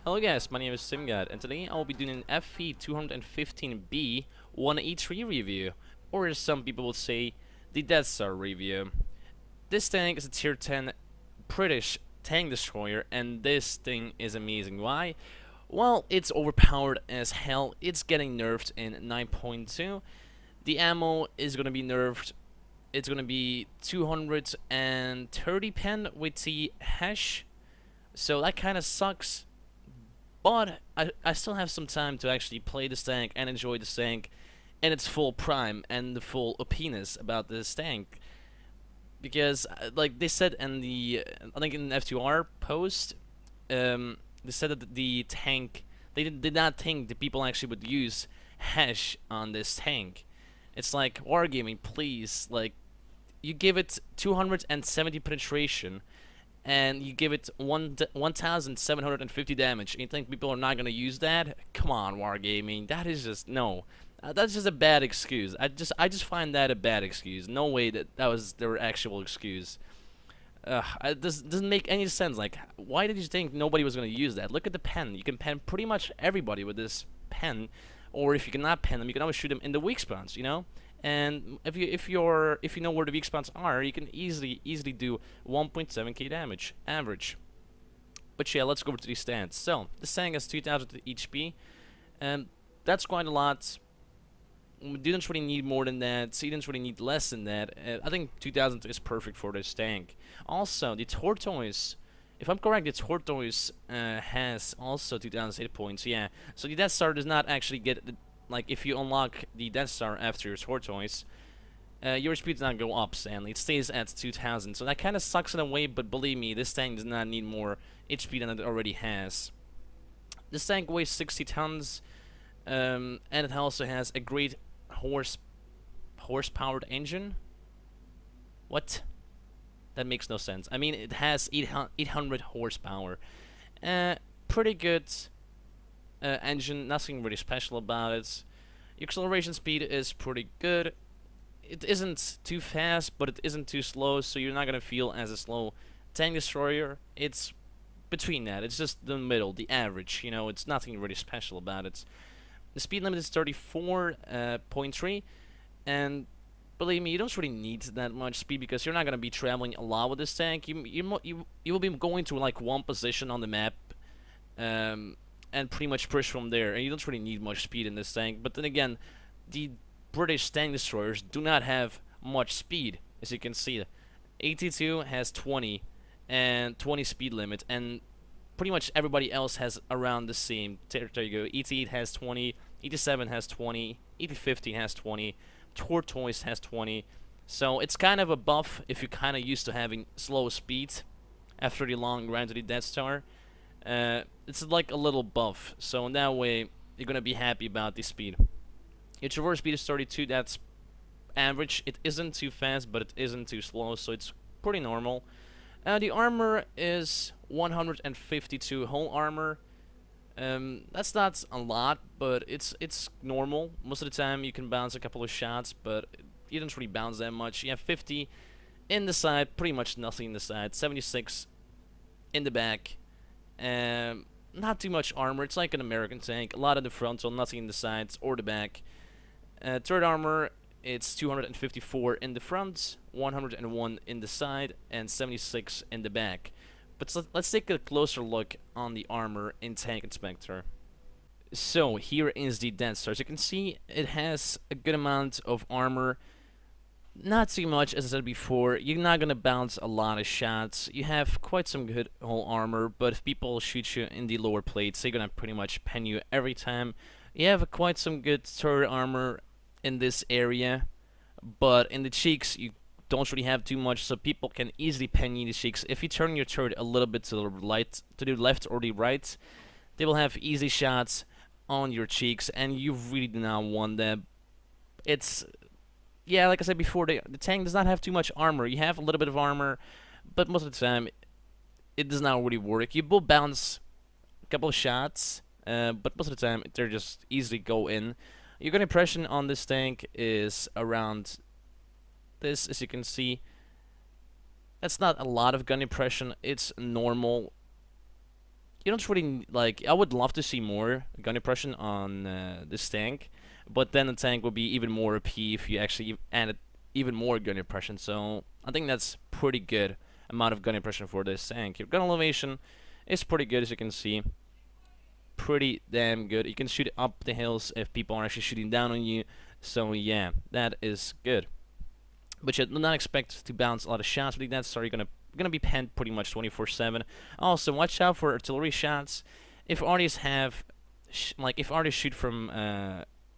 Hello guys, my name is TimGot, and today I will be doing an FV215b 1E3 review, or as some people would say, the Death Star review. This tank is a tier 10 British Tank Destroyer, and this thing is amazing. Why? Well, it's overpowered as hell. It's getting nerfed in 9.2. The ammo is gonna be nerfed. It's gonna be 230 pen with the hash, so that kind of sucks. But I still have some time to actually play this tank and enjoy this tank in its full prime and the full opiness about this tank. Because, like they said in the, I think in the F2R post, they said that the tank, they did not think the people actually would use hash on this tank. It's like, Wargaming, please, like, you give it 270 penetration, and you give it 1,750 damage, and you think people are not gonna use that? Come on, Wargaming, that is just no. That's just a bad excuse. I just find that a bad excuse. No way that was their actual excuse. This doesn't make any sense. Like, why did you think nobody was gonna use that? Look at the pen. You can pen pretty much everybody with this pen, or if you cannot pen them, you can always shoot them in the weak spots. You know. And if you know where the weak spots are, you can easily do 1.7k damage average. But yeah, let's go over to these stats. So this tank has 2,000 HP, and that's quite a lot. We didn't really need more than that. So you didn't really need less than that. I think 2,000 is perfect for this tank. Also, the Tortoise, if I'm correct, the Tortoise has also 2,000 hit points. Yeah, so the Death Star does not actually get the, like, if you unlock the Death Star after your Tortoise, your speed does not go up, sadly. It stays at 2,000, so that kind of sucks in a way, but believe me, this tank does not need more HP than it already has. This tank weighs 60 tons, and it also has a great horsepowered engine. What? That makes no sense. I mean, it has 800 horsepower. Pretty good engine, nothing really special about it. Your acceleration speed is pretty good. It isn't too fast, but it isn't too slow, so you're not gonna feel as a slow tank destroyer. It's between that. It's just the middle, the average. You know, it's nothing really special about it. The speed limit is 34.3, and believe me, you don't really need that much speed because you're not gonna be traveling a lot with this tank. You will be going to like one position on the map, and pretty much push from there. And you don't really need much speed in this tank. But then again, the British Tank Destroyers do not have much speed, as you can see. 82 has 20 and 20 speed limit, and pretty much everybody else has around the same. There you go. 88 has 20, 87 has 20, 8015 has 20, Tortoise has 20. So it's kind of a buff if you're kind of used to having slow speed after the long grind to the Death Star. It's like a little buff, so in that way you're gonna be happy about the speed. Your traverse speed is 32. That's average. It isn't too fast, but it isn't too slow, so it's pretty normal. The armor is 152 whole armor. That's not a lot, but it's normal. Most of the time you can bounce a couple of shots, but you don't really bounce that much. You have 50 in the side, pretty much nothing in the side. 76 in the back. Not too much armor. It's like an American tank. A lot in the front, so nothing in the sides or the back. Third armor, it's 254 in the front, 101 in the side, and 76 in the back. But let's take a closer look on the armor in Tank Inspector. So here is the Death Star. As you can see, it has a good amount of armor. Not too much, as I said before. You're not gonna bounce a lot of shots. You have quite some good whole armor, but if people shoot you in the lower plates, they're gonna pretty much pen you every time. You have quite some good turret armor in this area, but in the cheeks you don't really have too much, so people can easily pen you in the cheeks. If you turn your turret a little bit to the left or the right, they will have easy shots on your cheeks, and you really do not want that. It's, yeah, like I said before, the tank does not have too much armor. You have a little bit of armor, but most of the time, it does not really work. You will bounce a couple of shots, but most of the time, they just easily go in. Your gun impression on this tank is around this, as you can see. That's not a lot of gun impression. It's normal. you don't really like. I would love to see more gun impression on this tank, but then the tank will be even more OP if you actually added even more gun impression. So I think that's pretty good amount of gun impression for this tank. Your gun elevation is pretty good, as you can see. Pretty damn good. You can shoot up the hills if people are actually shooting down on you. So yeah, that is good. But you do not expect to bounce a lot of shots with that, so you're gonna be penned pretty much 24/7. Also, watch out for artillery shots. If artists have, if artists shoot from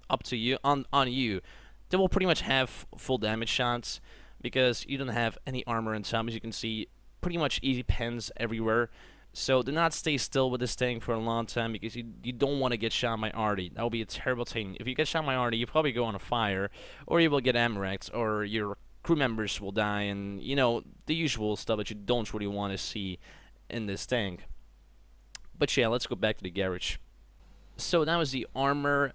up to you on you, they will pretty much have full damage shots because you don't have any armor on top. As you can see, pretty much easy pens everywhere. So do not stay still with this thing for a long time because you don't want to get shot by arty. That will be a terrible thing. If you get shot by arty, you probably go on a fire, or you will get amrex, or your crew members will die, and you know, the usual stuff that you don't really want to see in this tank. But yeah, let's go back to the garage. So that was the armor.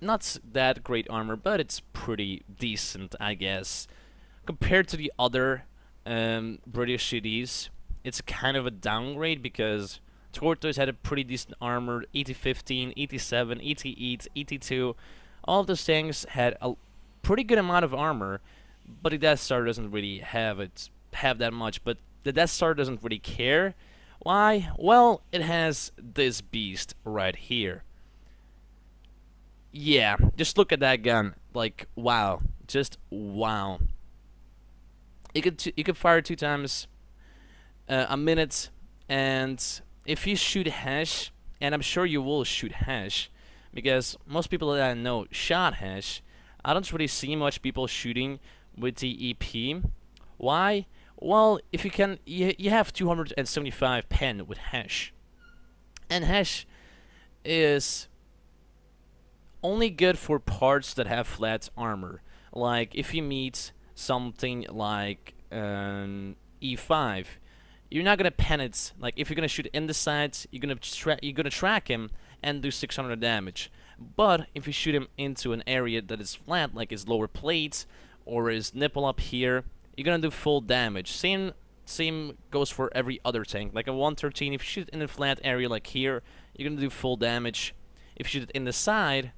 Not that great armor, but it's pretty decent, I guess. Compared to the other British CDs, it's kind of a downgrade because Tortoise had a pretty decent armor. ET15, ET7, ET8, ET2, all of those things had a pretty good amount of armor, but the Death Star doesn't really have that much. But the Death Star doesn't really care. Why? Well, it has this beast right here. Yeah, just look at that gun. Like, wow, just wow. You could fire 2 times a minute, and if you shoot hash, and I'm sure you will shoot hash, because most people that I know shot hash. I don't really see much people shooting with the EP. Why? Well, if you can, you have 275 pen with hash, and hash is only good for parts that have flat armor. Like if you meet something like E5, you're not gonna pen it. Like if you're gonna shoot in the sides, you're gonna track him and do 600 damage. But if you shoot him into an area that is flat, like his lower plate or his nipple up here, you're gonna do full damage. Same goes for every other tank. Like a 113, if you shoot it in a flat area like here, you're gonna do full damage. If you shoot it in the side,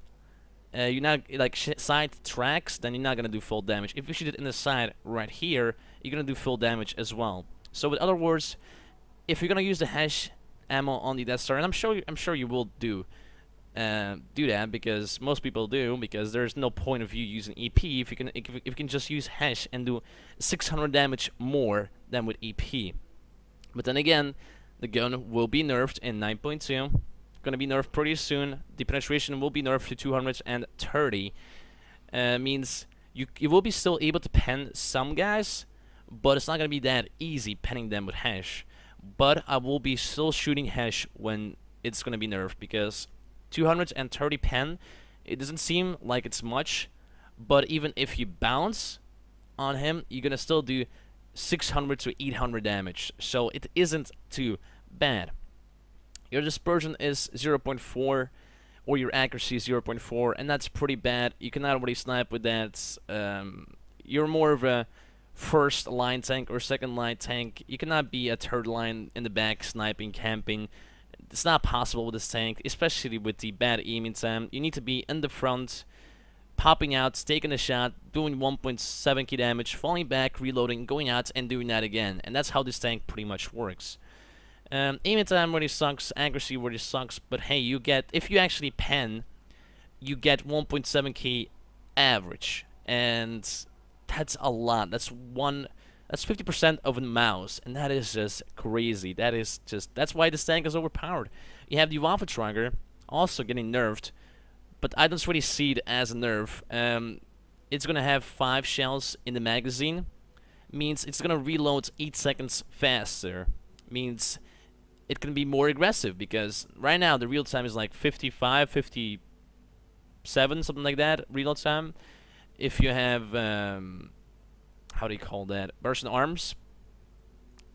you're not like side tracks, then you're not gonna do full damage. If you shoot it in the side right here, you're gonna do full damage as well. So with other words, if you're gonna use the hash ammo on the Death Star, and I'm sure you will do that because most people do, because there's no point of you using EP if you can just use hash and do 600 damage more than with EP. But then again, the gun will be nerfed in 9.2. Gonna be nerfed pretty soon. The penetration will be nerfed to 230. Means you will be still able to pen some guys, but it's not gonna be that easy penning them with hash. But I will be still shooting hash when it's gonna be nerfed, because 230 pen, it doesn't seem like it's much, but even if you bounce on him, you're gonna still do 600 to 800 damage. So it isn't too bad. Your dispersion is 0.4, or your accuracy is 0.4, and that's pretty bad. You cannot really snipe with that. You're more of a first line tank or second line tank. You cannot be a third line in the back sniping, camping. It's not possible with this tank, especially with the bad aiming time. You need to be in the front, popping out, taking a shot, doing 1.7k damage, falling back, reloading, going out, and doing that again. And that's how this tank pretty much works. Aiming time really sucks, accuracy really sucks, but hey, if you actually pen, you get 1.7k average, and that's a lot. That's 50% of a mouse, and that is just crazy. That's why this tank is overpowered. You have the Waffle Trigger also getting nerfed, but I don't really see it as a nerf. It's gonna have 5 shells in the magazine, means it's gonna reload 8 seconds faster, means it can be more aggressive, because right now the reload time is like 55, 57, something like that, reload time. If you have, how do you call that, burst in arms,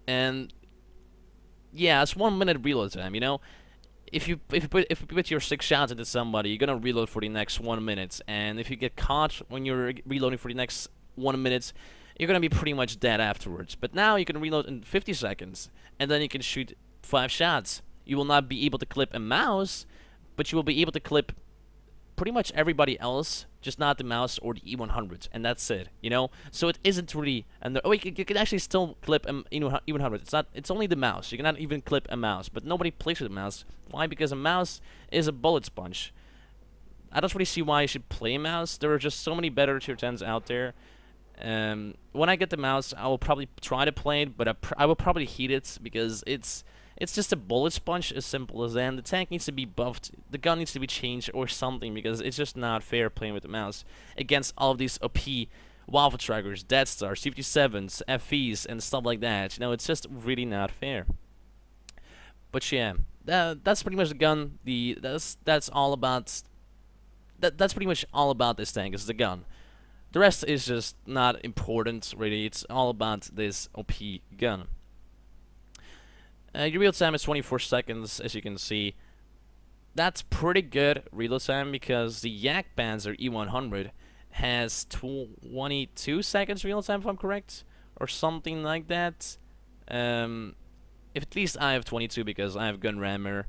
and yeah, it's 1 minute reload time, you know. If you put your 6 shots into somebody, you're gonna reload for the next 1 minute, and if you get caught when you're reloading for the next 1 minute, you're gonna be pretty much dead afterwards. But now you can reload in 50 seconds, and then you can shoot 5 shots You will not be able to clip a mouse, but you will be able to clip pretty much everybody else, just not the mouse or the E100, and that's it, you know. So it isn't really, and you can actually still clip E100. It's only the mouse. You cannot even clip a mouse, but nobody plays with a mouse. Why? Because a mouse is a bullet sponge. I don't really see why you should play a mouse. There are just so many better tier 10s out there. When I get the mouse, I will probably try to play it, but I will probably heat it because it's just a bullet sponge, as simple as that. And the tank needs to be buffed, the gun needs to be changed or something, because it's just not fair playing with the mouse against all of these OP Waffle Trackers, Death Stars, C57s, FVs, and stuff like that. You know, it's just really not fair. But yeah, that's pretty much the gun. That's all about. That's pretty much all about this tank, is the gun. The rest is just not important, really. It's all about this OP gun. Your reload time is 24 seconds, as you can see. That's pretty good reload time, because the Yak Panzer E100 has 22 seconds reload time, if I'm correct, or something like that. If at least I have 22, because I have gun rammer,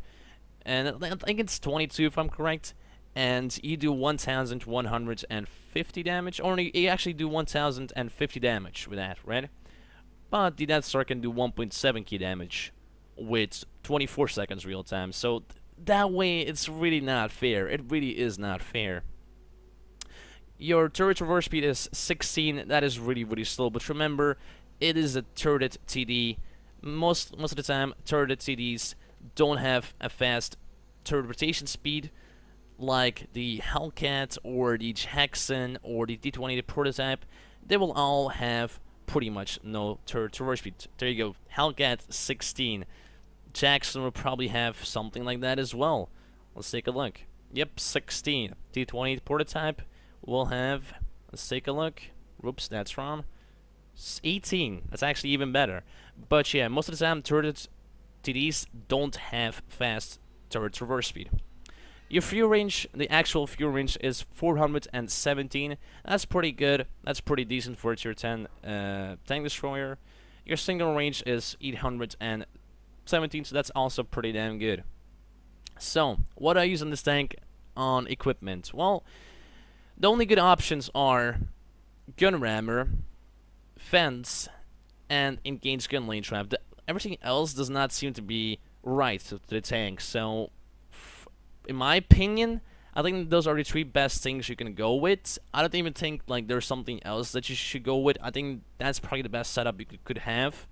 and I think it's 22 if I'm correct. And you do 1,150 damage, or you actually do 1,050 damage with that, right? But the Death Star can do 1.7k damage with 24 seconds real time, so that way it's really not fair. It really is not fair. Your turret reverse speed is 16. That is really, really slow, but remember, it is a turret TD. Most of the time, turret TDs don't have a fast turret rotation speed like the Hellcat or the Jackson or the D20 prototype. They will all have pretty much no turret reverse speed. There you go, Hellcat 16. Jackson will probably have something like that as well. Let's take a look. Yep, 16. D20 prototype will have, let's take a look. Whoops, that's wrong. 18. That's actually even better. But yeah, most of the time, turret TDs don't have fast turret reverse speed. Your fuel range, the actual fuel range, is 417. That's pretty good. That's pretty decent for a tier 10 tank destroyer. Your single range is 817, so that's also pretty damn good. So, what do I use on this tank on equipment? Well, the only good options are gun rammer, fence, and engaged gun lane trap. Everything else does not seem to be right to the tank, so in my opinion, I think those are the three best things you can go with. I don't even think like there's something else that you should go with. I think that's probably the best setup you could have.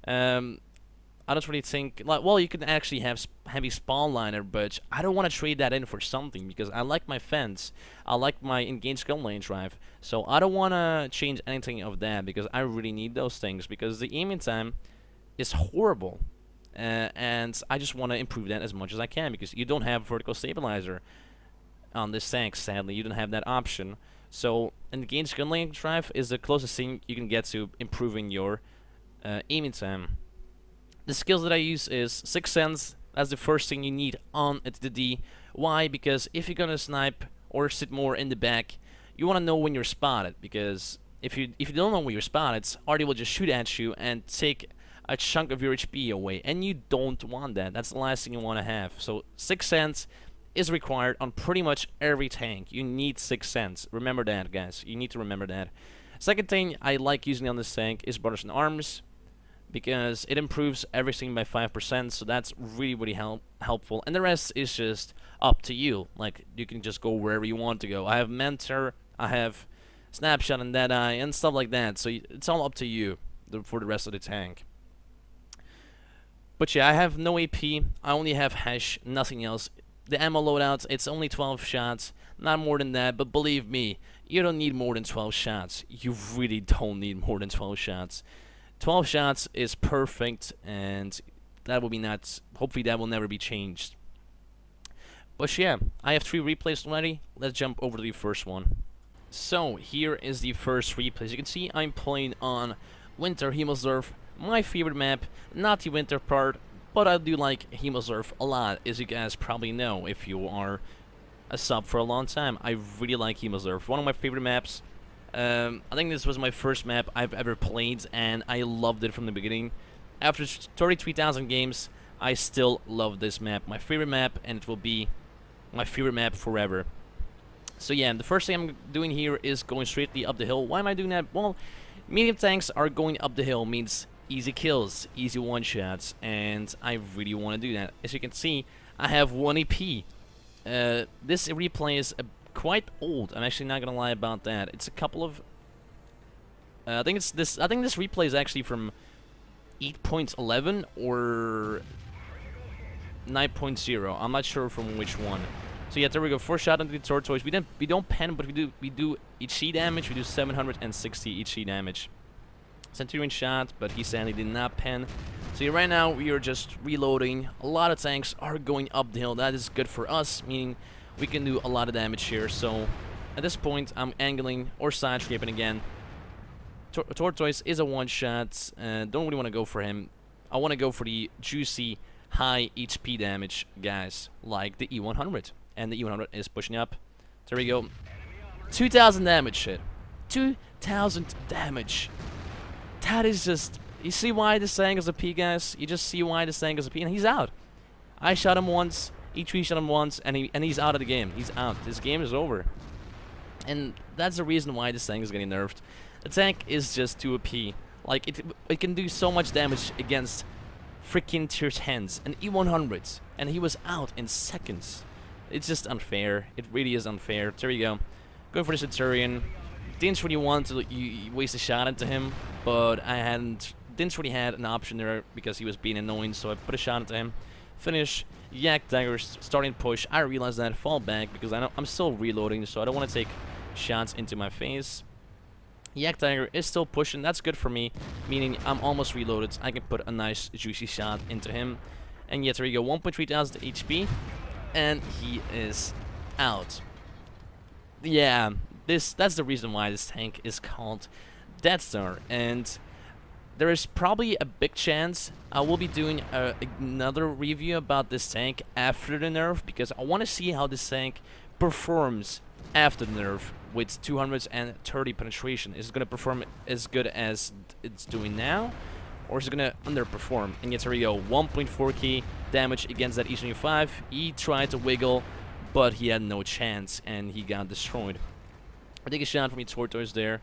I don't really think, like, well, you can actually have heavy spawn liner, but I don't want to trade that in for something, because I like my fence, I like my engaged gun lane drive, so I don't want to change anything of that, because I really need those things, because the aiming time is horrible. And I just want to improve that as much as I can, because you don't have vertical stabilizer on this tank. Sadly, you don't have that option. So engaged gun lane drive is the closest thing you can get to improving your aiming time. The skills that I use is Sixth Sense. That's the first thing you need on the D. Why? Because if you're gonna snipe or sit more in the back, you want to know when you're spotted, because if you don't know when you're spotted, Artie will just shoot at you and take a chunk of your HP away, and you don't want that. That's the last thing you want to have. So Sixth Sense is required on pretty much every tank. You need Sixth Sense. Remember that, guys. You need to remember that. Second thing I like using on this tank is Brothers in Arms, because it improves everything by 5%, so that's really, really helpful. And the rest is just up to you. Like, you can just go wherever you want to go. I have Mentor, I have Snapshot and Deadeye, and stuff like that, so it's all up to you for the rest of the tank. But yeah, I have no AP, I only have hash, nothing else. The ammo loadout, it's only 12 shots, not more than that, but believe me, you don't need more than 12 shots. You really don't need more than 12 shots. 12 shots is perfect, and that will be nuts. Hopefully that will never be changed. But yeah, I have 3 replays already. Let's jump over to the first one. So here is the first replay. As you can see, I'm playing on Winter Hemosurf, my favorite map, not the winter part, but I do like Hemosurf a lot, as you guys probably know if you are a sub for a long time. I really like Hemosurf, one of my favorite maps. I think this was my first map I've ever played, and I loved it from the beginning. After 33,000 games, I still love this map. My favorite map, and it will be my favorite map forever. So yeah, the first thing I'm doing here is going straightly up the hill. Why am I doing that? Well, medium tanks are going up the hill means easy kills, easy one-shots, and I really want to do that. As you can see, I have 1 EP. This replay is quite old. I'm actually not gonna lie about that. It's a couple of I think this replay is actually from 8.11 or 9.0. I'm not sure from which one. So yeah, there we go. First shot into the tortoise. We don't pen, but we do HE damage. We do 760 HE damage. Centurion shot, but he sadly did not pen. So yeah, right now we are just reloading. A lot of tanks are going up the hill. That is good for us, meaning we can do a lot of damage here. So at this point, I'm angling or side scraping again. Tortoise is a one-shot. Don't really want to go for him. I want to go for the juicy high HP damage guys, like the E100. And the E100 is pushing up. There we go. 2,000 damage, shit. 2,000 damage. That is just... You see why this thing is a P, guys? You just see why this thing is a P, and he's out. I shot him once, E3 shot him once, and he's out of the game. He's out. This game is over. And that's the reason why this thing is getting nerfed. The tank is just too OP. Like, it can do so much damage against freaking tier 10s and E100s, and he was out in seconds. It's just unfair. It really is unfair. There you go. Going for the Centurion. Didn't really want to waste a shot into him, but didn't really had an option there because he was being annoying, so I put a shot into him. Finish. Yak dagger starting push. I realized that. Fall back because I'm still reloading, so I don't want to take shots into my face. Yak dagger is still pushing. That's good for me, meaning I'm almost reloaded. I can put a nice juicy shot into him. And yet there you go. 1.3 thousand HP. And he is out. Yeah, that's the reason why this tank is called Destoyer. And there is probably a big chance I will be doing another review about this tank after the nerf, because I want to see how this tank performs after the nerf with 230 penetration. Is it going to perform as good as it's doing now, or is it going to underperform? And yet here we go, 1.4k damage against that E75. He tried to wiggle, but he had no chance, and he got destroyed. I take a shot from the tortoise there,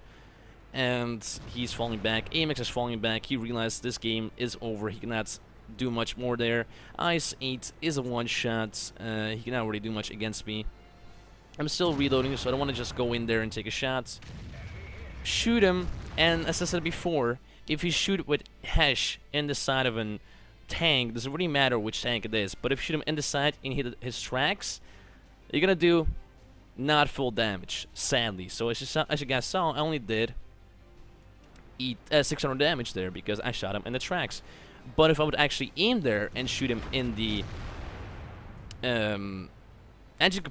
and he's falling back. AMX is falling back. He realized this game is over. He cannot do much more there. Ice 8 is a one-shot. He cannot really do much against me. I'm still reloading, so I don't want to just go in there and take a shot. Shoot him, and as I said before, if you shoot with hash in the side of an tank, doesn't really matter which tank it is, but if you shoot him in the side and hit his tracks, you're gonna do not full damage, sadly. So as you guys saw, I only did 600 damage there because I shot him in the tracks. But if I would actually aim there and shoot him in the engine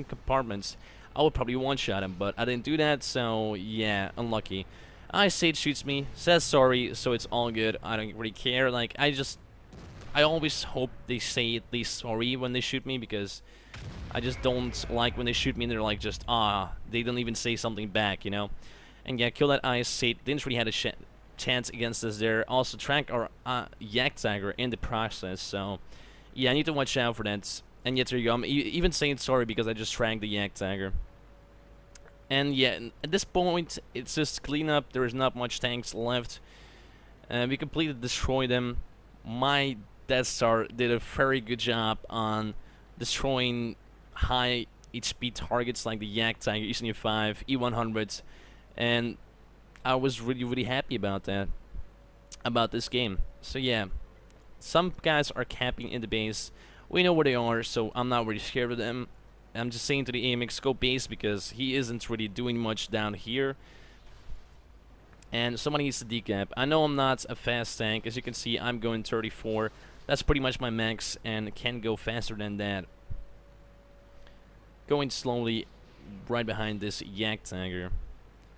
compartments, I would probably one-shot him, but I didn't do that, so yeah, unlucky. I-State shoots me, says sorry, so it's all good. I don't really care. Like, I always hope they say at least sorry when they shoot me, because I just don't like when they shoot me and they're like just, they don't even say something back, you know? And yeah, kill that I-State. Didn't really have a chance against us there. Also, track our Yak Dagger in the process, so yeah, I need to watch out for that. And yet there you go. I'm even saying sorry because I just tracked the Yak Dagger. And yeah, at this point, it's just cleanup. There is not much tanks left. We completely destroyed them. My Death Star did a very good job on destroying high HP targets like the Yak Tiger, E75, E100s. And I was really, really happy about that. About this game. So yeah, some guys are camping in the base. We know where they are, so I'm not really scared of them. I'm just saying to the AMX, go base, because he isn't really doing much down here. And somebody needs to decap. I know I'm not a fast tank. As you can see, I'm going 34. That's pretty much my max, and can go faster than that. Going slowly right behind this Yak Tiger.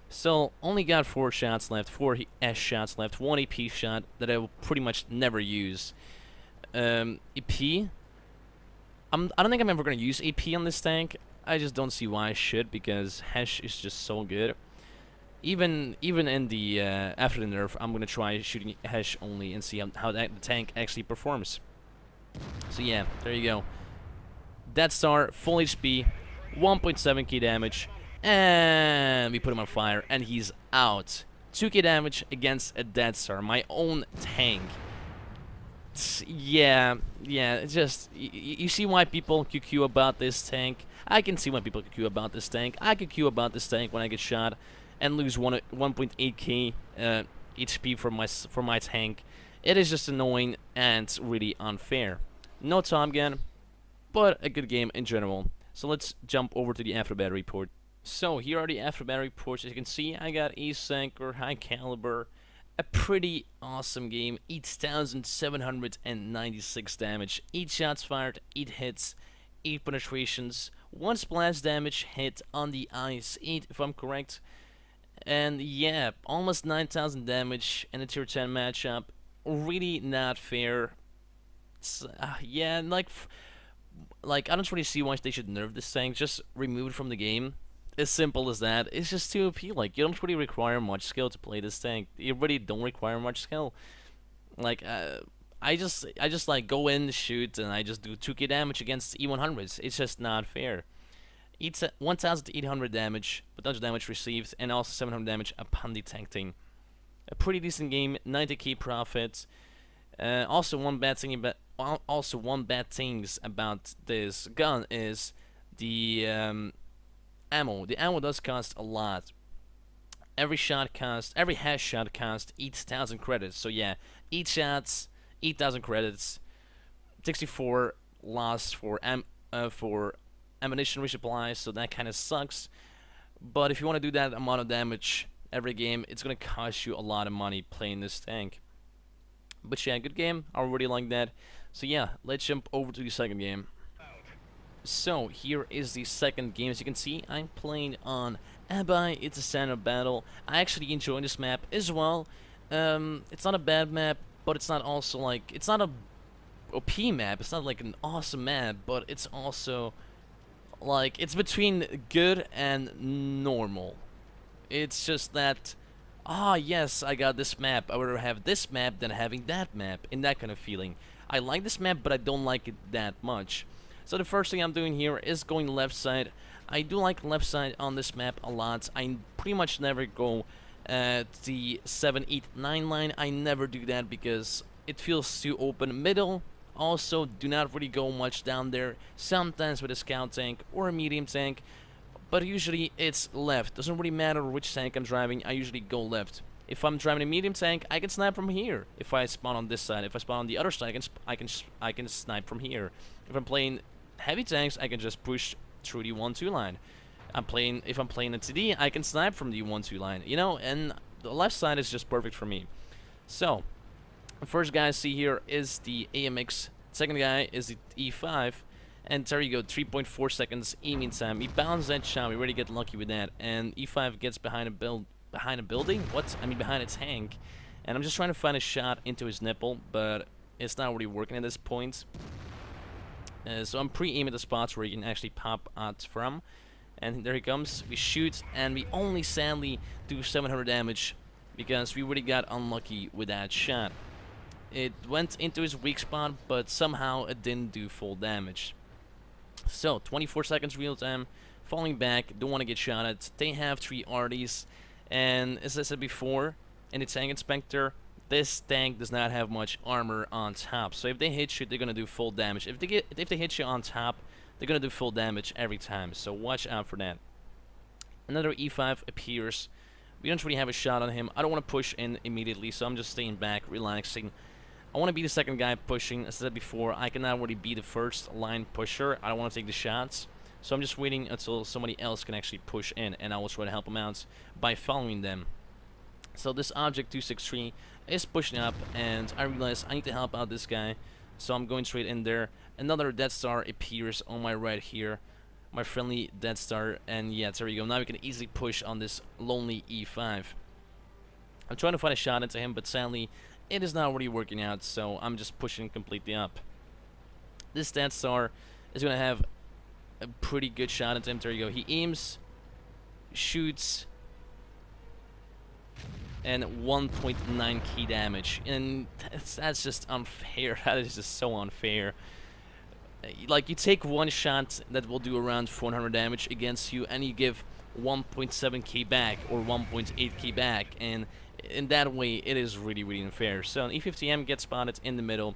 Still, only got 4 shots left, 4 S shots left, 1 AP shot that I will pretty much never use. AP, I don't think I'm ever going to use AP on this tank. I just don't see why I should, because Hash is just so good. Even in the after the nerf, I'm gonna try shooting Hesh only and see how the tank actually performs. So yeah, there you go. Death Star, full HP, 1.7k damage, and we put him on fire, and he's out. 2k damage against a Death Star, my own tank. Yeah, it's just, you see why people QQ about this tank. I can see why people QQ about this tank. I QQ about this tank when I get shot and lose 1.8k HP for my tank. It is just annoying and really unfair. No time gun, but a good game in general. So let's jump over to the after battle report. So here are the after battle reports. As you can see, I got Ace Anchor, High Caliber, a pretty awesome game. 8,796 damage, 8 shots fired, 8 hits, 8 penetrations, 1 splash damage hit on the ice, 8 if I'm correct. And yeah, almost 9,000 damage in a tier 10 matchup. Really not fair. Yeah, like I don't really see why they should nerf this tank. Just remove it from the game. As simple as that. It's just too OP. Like, you don't really require much skill to play this tank. You really don't require much skill. Like, I just like go in, shoot, and I just do 2k damage against E100s. It's just not fair. It's 1,800 damage, potential damage received, and also 700 damage upon detecting. A pretty decent game, 90k profit. Also one bad thing about this gun is the ammo. The ammo does cost a lot. Every hash shot costs 8,000 credits. So yeah, 8 shots, 8,000 credits, 64 lost for ammunition resupply. So that kind of sucks. But if you want to do that amount of damage every game, it's gonna cost you a lot of money playing this tank. But yeah, good game. I really like that. So yeah, let's jump over to the second game. So here is the second game. As you can see, I'm playing on Abai. It's a standard battle. I actually enjoy this map as well. It's not a bad map, but it's not also like, it's not a OP map. It's not like an awesome map, but it's also like, it's between good and normal. It's just that, yes, I got this map. I would rather have this map than having that map, in that kind of feeling. I like this map, but I don't like it that much. So the first thing I'm doing here is going left side. I do like left side on this map a lot. I pretty much never go the 7, 8, 9 line. I never do that because it feels too open. Middle, also do not really go much down there. Sometimes with a scout tank or a medium tank, but usually it's left. Doesn't really matter which tank I'm driving, I usually go left. If I'm driving a medium tank, I can snipe from here. If I spawn on this side, if I spawn on the other side, I can snipe from here. If I'm playing heavy tanks, I can just push through the 1-2 line. If I'm playing a TD, I can snipe from the 1-2 line, you know, and the left side is just perfect for me. So, the first guy I see here is the AMX, second guy is the E5, and there you go, 3.4 seconds aiming time. He bounced that shot, we really get lucky with that, and E5 gets behind a building? What? I mean behind a tank, and I'm just trying to find a shot into his nipple, but it's not really working at this point. So I'm pre-aiming the spots where you can actually pop out from. And there he comes. We shoot, and we only sadly do 700 damage because we really got unlucky with that shot. It went into his weak spot, but somehow it didn't do full damage. So 24 seconds real time. Falling back, don't want to get shot at. They have 3 RDs, and as I said before, in the tank inspector, this tank does not have much armor on top, so if they hit you, they're gonna do full damage. If they hit you on top, they're gonna do full damage every time. So watch out for that. Another E5 appears. We don't really have a shot on him. I don't want to push in immediately, so I'm just staying back, relaxing. I want to be the second guy pushing. As I said before, I cannot really be the first line pusher. I don't want to take the shots, so I'm just waiting until somebody else can actually push in, and I will try to help them out by following them. So this object 263 is pushing up, and I realize I need to help out this guy, so I'm going straight in there. Another Death Star appears on my right here, my friendly Death Star, and yeah, there you go. Now we can easily push on this lonely E5. I'm trying to find a shot into him, but sadly it is not really working out, so I'm just pushing completely up. This Death Star is going to have a pretty good shot into him. There you go. He aims, shoots, and 1.9 key damage, and that's just unfair. That is just so unfair. Like, you take one shot that will do around 400 damage against you, and you give 1.7k back or 1.8k back, and in that way it is really, really unfair. So an E50M gets spotted in the middle.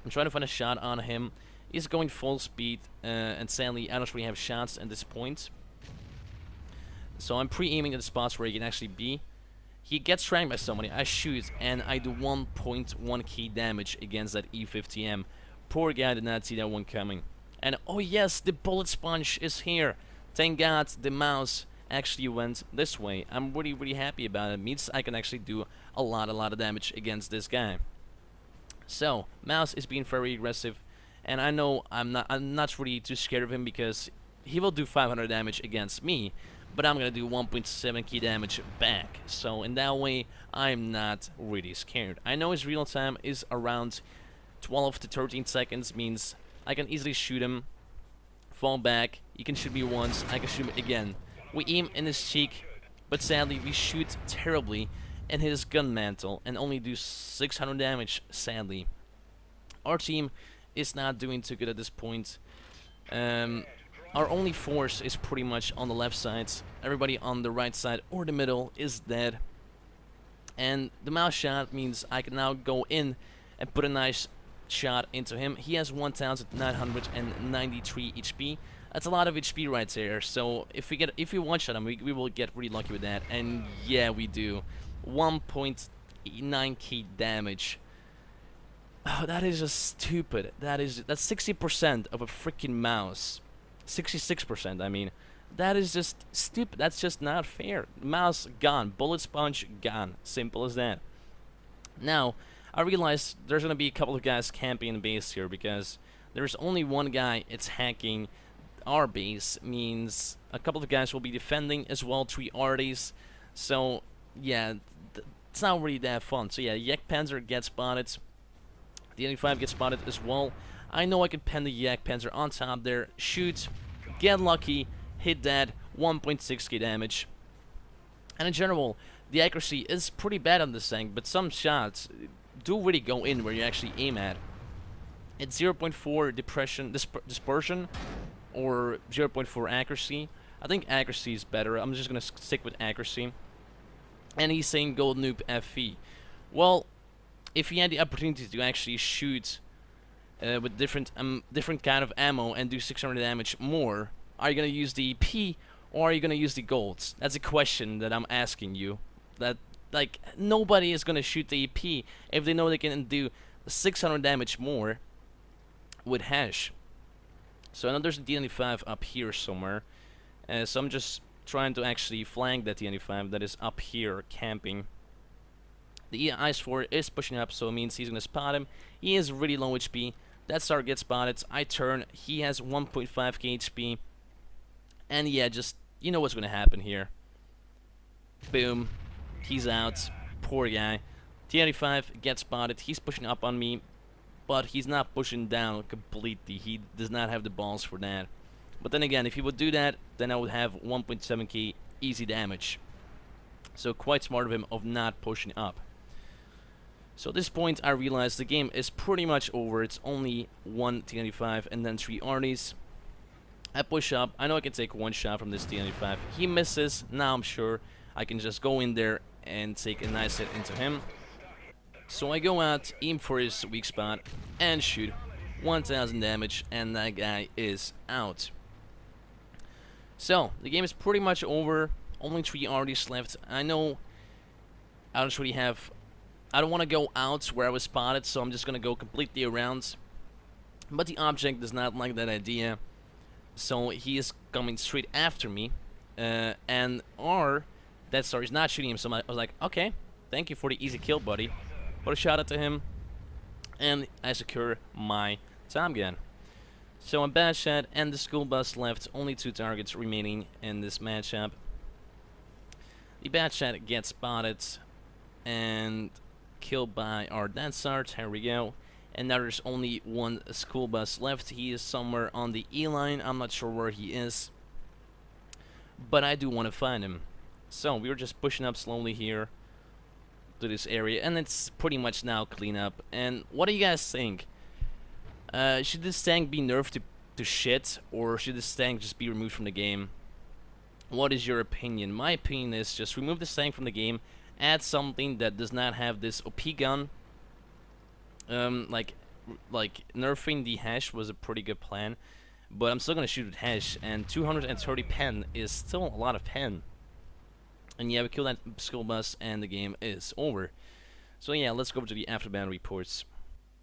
I'm trying to find a shot on him. He's going full speed, and sadly I don't really have shots at this point. So I'm pre-aiming at the spots where he can actually be. He gets ranked by somebody, I shoot, and I do 1.1k damage against that E50M. Poor guy did not see that one coming. And oh yes, the bullet sponge is here. Thank God the mouse actually went this way. I'm really, really happy about it. It means I can actually do a lot of damage against this guy. So mouse is being very aggressive, and I know I'm not really too scared of him because he will do 500 damage against me, but I'm gonna do 1.7k damage back. So in that way, I'm not really scared. I know his real time is around 12 to 13 seconds, means I can easily shoot him, fall back, he can shoot me once, I can shoot him again. We aim in his cheek, but sadly we shoot terribly in his gun mantle and only do 600 damage, sadly. Our team is not doing too good at this point. Our only force is pretty much on the left side. Everybody on the right side or the middle is dead. And the mouse shot means I can now go in and put a nice shot into him. He has 1993 HP. That's a lot of HP right there. So if we one shot him, we will get really lucky with that. And yeah, we do. 1.9k damage. Oh, that is just stupid. That's 60% of a freaking mouse. 66%, I mean. That is just stupid. That's just not fair. Mouse gone. Bullet sponge gone. Simple as that. Now, I realize there's gonna be a couple of guys camping in base here because there's only one guy it's hacking our base. Means a couple of guys will be defending as well, 3 arties. So yeah, it's not really that fun. So yeah, Yak Panzer gets spotted. The 85 gets spotted as well. I know I can pen the Yak Panzer on top there, shoot, get lucky, hit that, 1.6k damage. And in general, the accuracy is pretty bad on this thing, but some shots do really go in where you actually aim at. It's 0.4 dispersion or 0.4 accuracy. I think accuracy is better. I'm just gonna stick with accuracy. And he's saying gold noob FV. Well, if you had the opportunity to actually shoot with different kind of ammo and do 600 damage more, are you gonna use the EP or are you gonna use the golds? That's a question that I'm asking you. That, like, nobody is gonna shoot the EP if they know they can do 600 damage more with hash. So I know there's a D95 up here somewhere, so I'm just trying to actually flank that D95 that is up here camping. The IS-4 is pushing up, so it means he's gonna spot him. He is really low HP. That star gets spotted. I turn. He has 1.5k HP. And yeah, just, you know what's gonna happen here. Boom. He's out. Poor guy. T-85 gets spotted. He's pushing up on me, but he's not pushing down completely. He does not have the balls for that. But then again, if he would do that, then I would have 1.7k easy damage. So quite smart of him of not pushing up. So at this point, I realized the game is pretty much over. It's only one T-95 and then 3 arties. I push up. I know I can take one shot from this T-95. He misses. Now I'm sure I can just go in there and take a nice hit into him. So I go out, aim for his weak spot, and shoot. 1000 damage, and that guy is out. So, the game is pretty much over. Only 3 arties left. I know I don't really have... I don't want to go out where I was spotted, so I'm just going to go completely around. But the object does not like that idea. So he is coming straight after me. And that star is not shooting him, so I was like, okay, thank you for the easy kill, buddy. Put a shot into him, and I secure my time gun. So a bad shot and the school bus left. Only 2 targets remaining in this matchup. The bad shot gets spotted and killed by our dead start. Here we go. And now there's only 1 school bus left. He is somewhere on the E line. I'm not sure where he is, but I do want to find him. So we were just pushing up slowly here. to this area, and it's pretty much now clean up. And what do you guys think? Should this tank be nerfed to shit, or should this tank just be removed from the game? What is your opinion? My opinion is just remove this tank from the game, add something that does not have this OP gun. Like nerfing the hash was a pretty good plan, but I'm still gonna shoot with hash, and 230 pen is still a lot of pen. And yeah, we kill that skill bus, and the game is over. So yeah, let's go over to the afterban reports.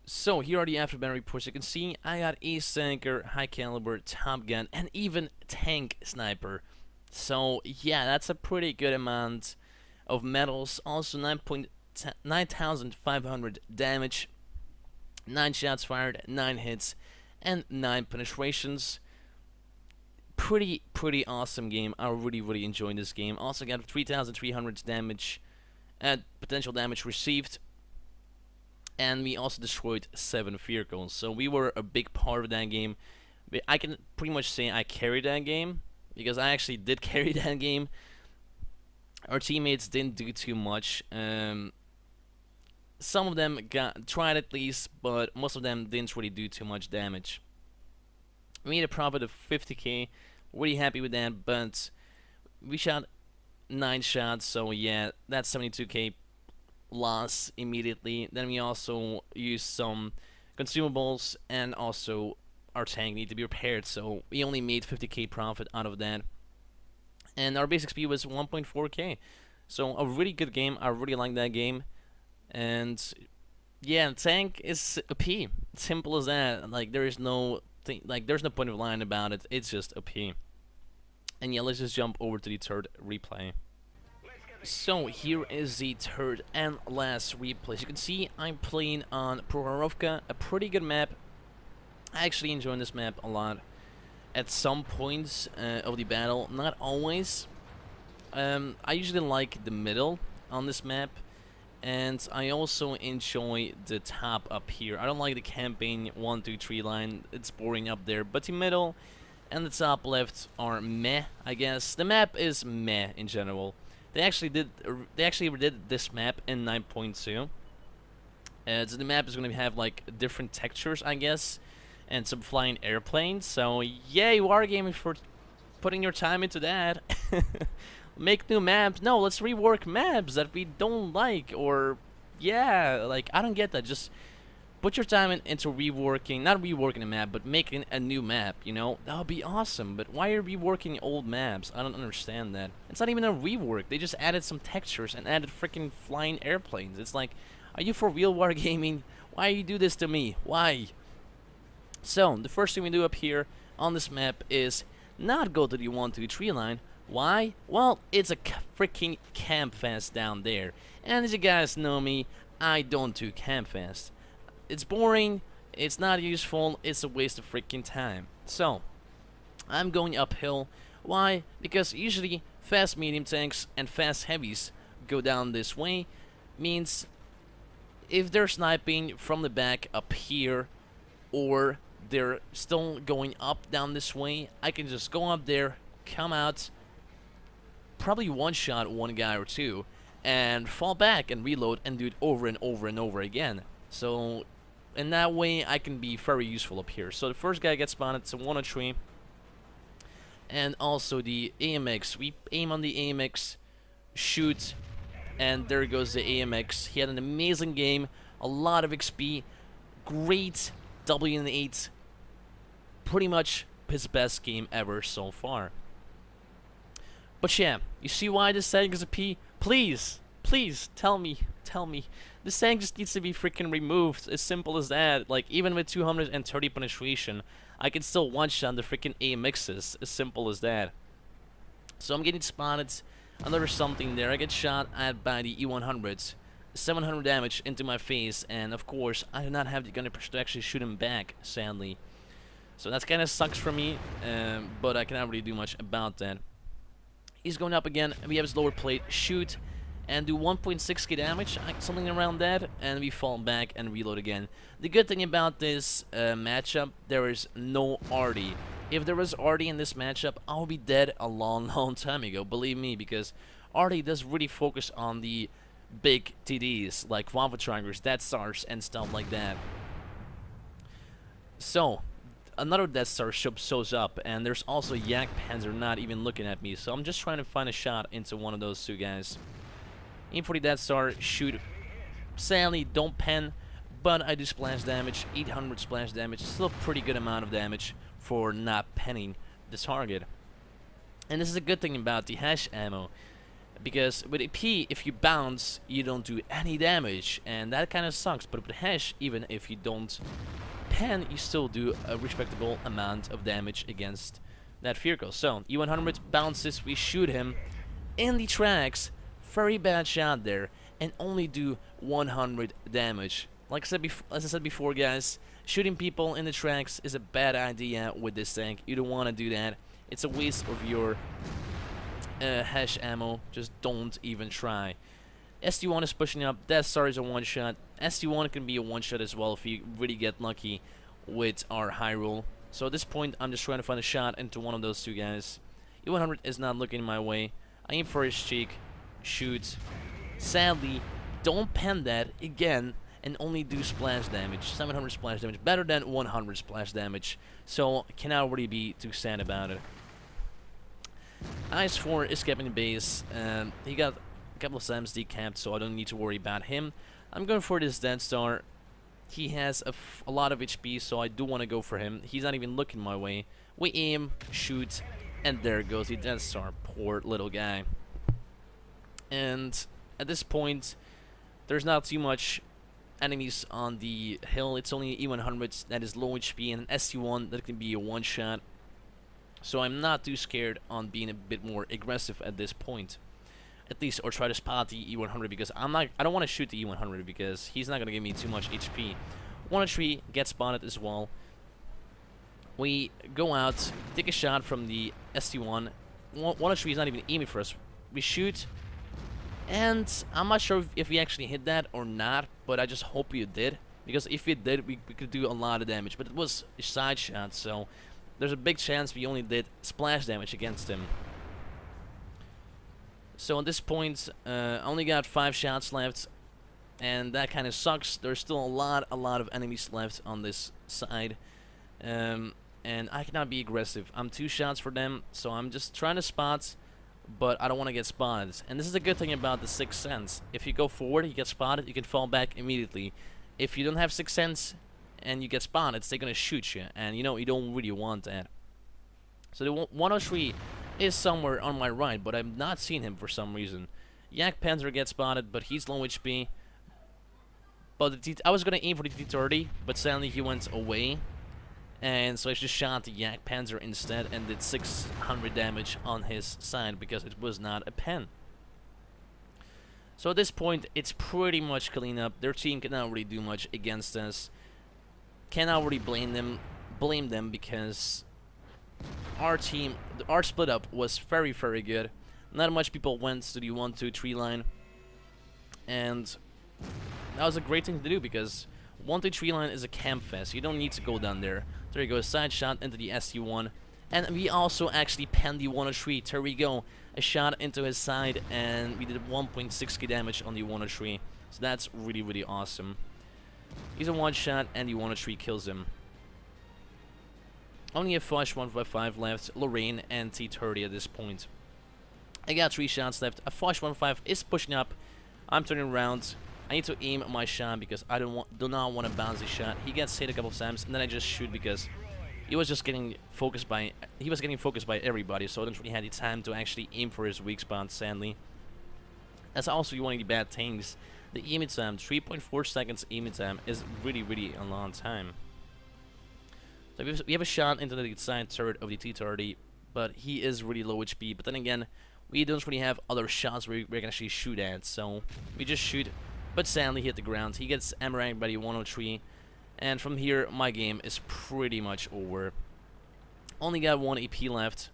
So here are the afterban reports. You can see I got Ace Tanker, High Caliber, Top Gun, and even Tank Sniper. So yeah, that's a pretty good amount of medals. Also 9,500 damage, 9 shots fired, 9 hits, and 9 penetrations. Pretty awesome game. I'm really enjoying this game. Also got 3,300 damage and potential damage received. And we also destroyed 7 vehicles. So we were a big part of that game. I can pretty much say I carried that game, because I actually did carry that game. Our teammates didn't do too much. Some of them tried at least, but most of them didn't really do too much damage. We made a profit of 50k. Really happy with that, but we shot 9 shots, so yeah, that's 72k loss immediately. Then we also used some consumables, and also our tank needed to be repaired, so we only made 50k profit out of that. And our basic speed was 1.4k. So a really good game. I really like that game. And yeah, tank is OP. Simple as that. Like there's no point of lying about it. It's just OP. And yeah, let's just jump over to the third replay. So here is the third and last replay. As you can see, I'm playing on Prokhorovka, a pretty good map. I actually enjoy this map a lot at some points of the battle, not always. I usually like the middle on this map, and I also enjoy the top up here. I don't like the campaign 1, 2, 3 line. It's boring up there, but the middle and the top left are meh, I guess. The map is meh in general. They actually did this map in 9.2. So the map is going to have like different textures, I guess, and some flying airplanes. So yay, Wargaming for putting your time into that. Make new maps. No, let's rework maps that we don't like. Or yeah, like I don't get that. Just put your time into reworking, not reworking a map, but making a new map, you know? That would be awesome. But why are we reworking old maps? I don't understand that. It's not even a rework. They just added some textures and added freaking flying airplanes. It's like, are you for real, Wargaming? Why you do this to me? Why? So, the first thing we do up here on this map is not go to the 1, 2, 3 line. Why? Well, it's a freaking camp fest down there. And as you guys know me, I don't do camp fest. It's boring, it's not useful, it's a waste of freaking time. So, I'm going uphill. Why? Because usually fast medium tanks and fast heavies go down this way. Means if they're sniping from the back up here, or they're still going up down this way, I can just go up there, come out, probably one-shot one guy or two, and fall back and reload and do it over and over and over again. So in that way I can be very useful up here. So the first guy gets spotted, it's a 103, and also the AMX. We aim on the AMX, shoot, and there goes the AMX. He had an amazing game, a lot of XP, great W8, pretty much his best game ever so far. But yeah, you see why this tank is a P? Please tell me. This tank just needs to be freaking removed. As simple as that. Like, even with 230 penetration, I can still one-shot the freaking AMXs. As simple as that. So I'm getting spotted. Another something there. I get shot at by the E100s. 700 damage into my face, and of course, I do not have the gun to actually shoot him back, sadly. So that kind of sucks for me, but I cannot really do much about that. He's going up again, and we have his lower plate, shoot, and do 1.6k damage, something around that, and we fall back and reload again. The good thing about this matchup, there is no RD. If there was RD in this matchup, I would be dead a long time ago, believe me, because RD does really focus on the big TDs like Waffle Triangles, Death Stars, and stuff like that. So, another Death Star shows up, and there's also Yak Panzer not even looking at me, so I'm just trying to find a shot into one of those two guys. Aim for the Death Star, shoot. Sadly, don't pen, but I do splash damage, 800 splash damage, still a pretty good amount of damage for not penning the target. And this is a good thing about the hash ammo, because with AP, if you bounce, you don't do any damage, and that kind of sucks, but with hash, even if you don't pen, you still do a respectable amount of damage against that vehicle. So, E100 bounces, we shoot him in the tracks, very bad shot there, and only do 100 damage. Like as I said before, guys, shooting people in the tracks is a bad idea with this tank. You don't want to do that. It's a waste of your hash ammo. Just don't even try. SD1 is pushing up. Death Star is a one-shot. SD1 can be a one-shot as well if you really get lucky with our high roll. So at this point, I'm just trying to find a shot into one of those two guys. E100 is not looking my way. I aim for his cheek. Shoot. Sadly, don't pen that again and only do splash damage. 700 splash damage, better than 100 splash damage. So cannot really be too sad about it. IS-4 is kept in the base. He got a couple of times decapped, so I don't need to worry about him. I'm going for this Death Star. He has a lot of HP, so I do want to go for him. He's not even looking my way. We aim, shoot, and there goes the Death Star. Poor little guy. And at this point, there's not too much enemies on the hill. It's only E100 that is low HP and an ST1 that can be a one-shot. So I'm not too scared on being a bit more aggressive at this point. At least, or try to spot the E100, because I don't want to shoot the E100 because he's not going to give me too much HP. 103 gets spotted as well. We go out, take a shot from the ST1. 103 is not even aiming for us. We shoot. And I'm not sure if we actually hit that or not, but I just hope you did, because if we did, we could do a lot of damage. But it was a side shot, so there's a big chance we only did splash damage against him. So at this point, I only got 5 shots left, and that kind of sucks. There's still a lot of enemies left on this side, and I cannot be aggressive. I'm 2 shots for them, so I'm just trying to spot, but I don't want to get spotted. And this is the good thing about the 6th Sense. If you go forward, you get spotted, you can fall back immediately. If you don't have 6th Sense and you get spotted, they're gonna shoot you, and you know you don't really want that. So the 103 is somewhere on my right, but I've not seen him for some reason. Yak Panzer gets spotted, but he's low HP. But I was gonna aim for the T30, but sadly he went away. And so I just shot the Yak Panzer instead and did 600 damage on his side because it was not a pen. So at this point, it's pretty much clean up. Their team cannot really do much against us. Cannot really blame them because our team, our split up was very good. Not much people went to the 1, 2, 3 line, and that was a great thing to do because 1, 2, 3 line is a camp fest. You don't need to go down there. There you go, side shot into the ST1, and we also actually penned the 103. There we go, a shot into his side, and we did 1.6k damage on the 103. So that's really awesome. He's a one shot, and the 103 kills him. Only a Foch 155 left, Lorraine and T30 at this point. I got 3 shots left. A Foch 155 is pushing up. I'm turning around. I need to aim my shot because I do not want to bounce the shot. He gets hit a couple of times, and then I just shoot because he was just getting focused by everybody, so I don't really have the time to actually aim for his weak spot, sadly. That's also one of the bad things. The aiming time, 3.4 seconds aiming time, is really a long time. So we have a shot into the side turret of the T30, but he is really low HP. But then again, we don't really have other shots where we can actually shoot at, so we just shoot. But sadly, hit the ground. He gets M-ranked by the 103, and from here, my game is pretty much over. Only got 1 AP left.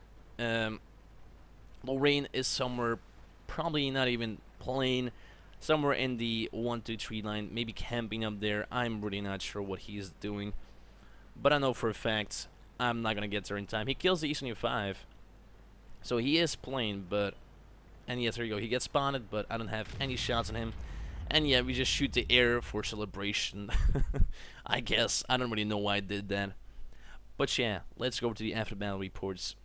Lorraine is somewhere, probably not even playing, somewhere in the 1, 2, 3 line, maybe camping up there. I'm really not sure what he's doing. But I know for a fact I'm not gonna get there in time. He kills the Eastern 5, so he is playing. But and yes, there you go. He gets spotted, but I don't have any shots on him. And yeah, we just shoot the air for celebration. I guess. I don't really know why I did that. But yeah, let's go to the after battle reports.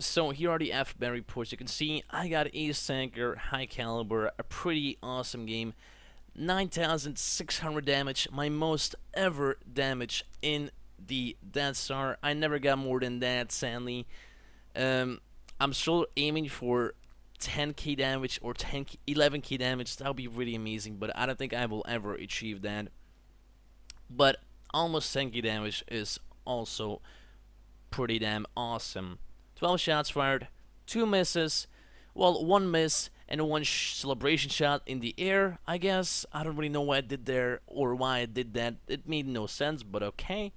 So here are the after battle reports. You can see I got Ace Tanker, High Caliber, a pretty awesome game. 9,600 damage, my most ever damage in the Death Star. I never got more than that, sadly. I'm still aiming for 10k damage or 11k damage. That would be really amazing, but I don't think I will ever achieve that. But almost 10k damage is also pretty damn awesome. 12 shots fired, 2 misses, well, 1 miss and 1 celebration shot in the air, I guess. I don't really know what I did there or why I did that. It made no sense, but okay.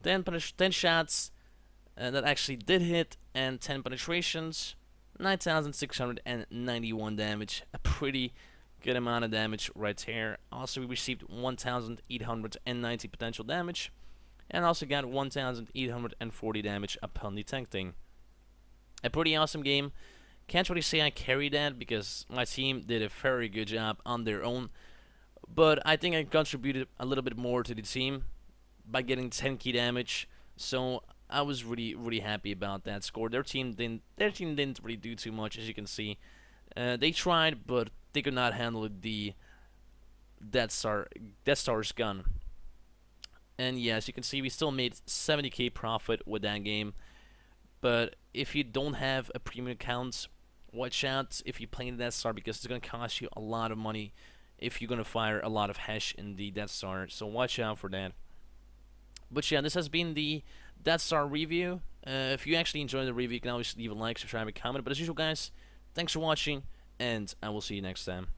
10 shots that actually did hit and 10 penetrations. 9,691 damage. A pretty good amount of damage right here. Also, we received 1,890 potential damage. And also got 1,840 damage upon detecting. A pretty awesome game. Can't really say I carried that because my team did a very good job on their own. But I think I contributed a little bit more to the team by getting 10k damage. So I was really happy about that score. Their team didn't really do too much, as you can see. They tried, but they could not handle the Death Star's gun. And yeah, as you can see, we still made 70k profit with that game. But if you don't have a premium account, watch out if you play the Death Star, because it's going to cost you a lot of money if you're going to fire a lot of hash in the Death Star. So watch out for that. But yeah, this has been the Death Star review. If you actually enjoyed the review, you can always leave a like, subscribe, and comment. But as usual, guys, thanks for watching, and I will see you next time.